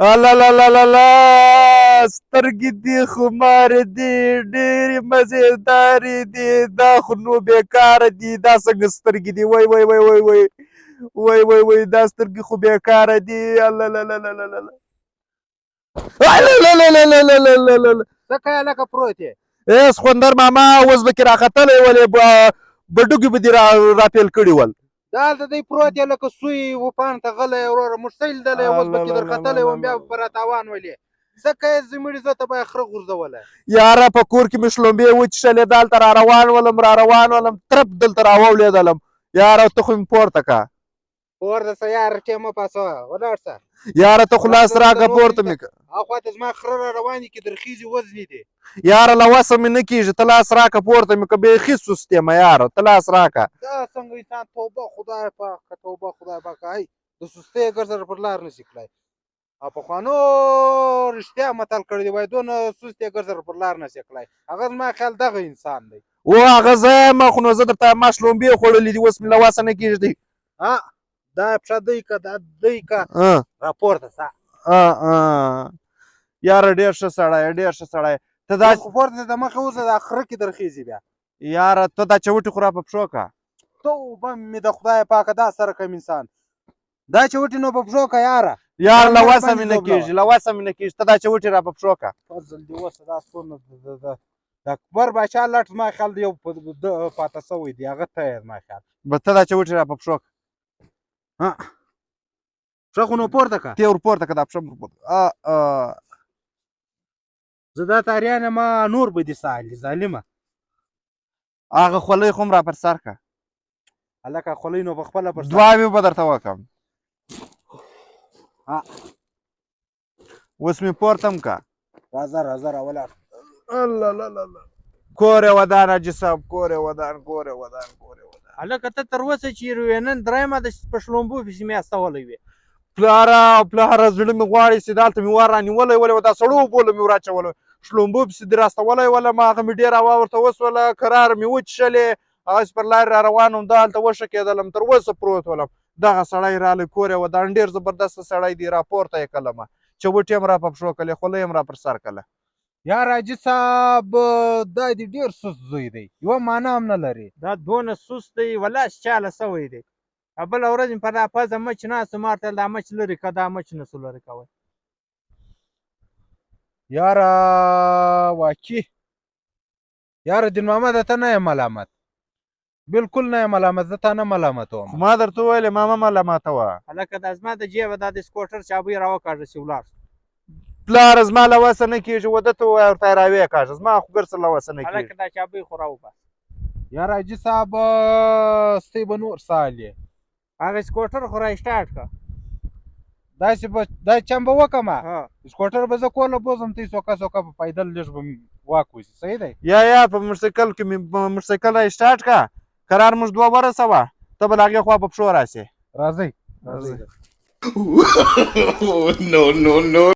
الله سترګې دي خمارې دي ډېرې مزېدارې دي دا خو نو بېکاره دي دا څنګه سترګې دي وای وای وای وای وای وای وای وای دا سترګې خو بېکاره دي الله څه کوې لکه پروت یې سخوندر ماما اوس به کې راختلی ولې بډوګې به دې راپیل کړي ول دلته دی پروت یې لکه سوی و پاڼ ته غلی وروره موږ څه لیدلی اوس به کې درختلی وم بیا به په راته اوان ولې څه کوې زمړي زه ته به یې خره غورځولی یاره په کور کې مې شلومبې وچښلې دلته را روان ولم ترپ دلته راوولېدلم یاره ته خو مې پورته که پورته شه یاره ټیم مه پاڅوه ولاړ شه یاره ته خو لاس راکړه پورته مې که اخوا ته زما خره را روان دي کې درخیزې وزنې دي یاره له وسه مې نه کېږي ته لاس راکړه پورته مې که بیخي سست یم یاره ته لاس راکړه دا څنګه انسان توبه خدای پاک که توبه خدای پاک هی د سستۍ ګرځره پر لار نشي کړی او پخوانو رښتیا متل کړی دی وایي دونه سست یې ګرځره پر لار نشي کړی هغه زما خیال دغه انسان دی او هغه زه یم خو نو زه درته ما شلومبې خوړلې دي اوس مې له وسه نه کېږدي دا پښه دی که دا دی که راپورته شه یاره ډېر ښه سړی ډېر ښه سړی ته دا خو پورته شه د مخه اوسه دا خره کې درخیزي بیا یاره ته دا چوټې خو را په پښو که توبه مې د خدای پاکه دا سره کم انسان دا چوټې نو په پښو که یاره یار له وسه مې نه کېږي له وسه مې نه کېږي ته دا چوټې را په پښو که فضل دې وسه دا څونه د اکبر باچا لټ زما خیال دی یو پاته سوی دی هغه ته یې زما خیال به ته دا چوټې را په پښو که پښه خو نو پورته که ته ور پورته که دا پښه مې پورته زه دا تاریان یم نور به دې سالي ظالمه هغه خولۍ خو هم را پر سر که هلکه خولۍ نو په خپله پر سر دعاوې به درته وکړم اوس مې پورته م که راځه راځه راولاړ کور یې ودان حاجي صاحب کور یې ودان کور یې ودان کور یې ودان هلکه ته تر اوسه چېرې وې نن درېیمه د په شلومبو پسې مې استولی وې پلاره زړه مې غواړي چې دلته مې ور رانیولی ولې و دا سړو اوبو مې ور اچولی شلومبو پسې دې راستولی ولم هغه مې ډېره هوا ورته وسوله کراره مې وچښلې هغسې پر لارې را روان وم دهلته وښکېدلم تر اوسه پروت ولم دغه سړی رالی کور یې ودان ډېر زبردسته سړی دی راپورته یې کړلمه چوټې هم را په پښو کړلې خولۍ هم را پر سر کړله یار حاجي صاحب دا دې ډېر سست زوی دی یوه معنا هم نه لري دا دونه سست دی ولاس چاله سوی دی بله ورځ مې په دا پزه مچ ناست ما ورته دا مچ لرې که دا مچ نسو لرې کوی یاره واقع یاره دین محمد ته نه یم ملامت بالکل نه یم ملامت زه تا نه ملامت وم ما درته وویلې ما مه ملامتوه هلکه دا زما د جیبه دا د سکوټر چابۍ راوکاږه چې ولاړ پلاره زما له وسه نه کېږي و ده ته ووایه ورته یې راویې کاږه زما خو ګرڅه له وسه نه کېږي هلکه دا چابۍ خو راوباسه یاره حاجي صاحب ستی به نور سالې هغه سکوټر خو را سټارټ که داسې به دا چم به وکړم سکوټر به زه کوله بوځم ته سوکه سوکه په پیدل لږ به واک وشي صحیح دی یا په موټرسایکل کې مې موټرسایکل را سټارټ که قرار موږ دوه ورسوه ته به له هغې خوا په پښو راسې راځئ راځئ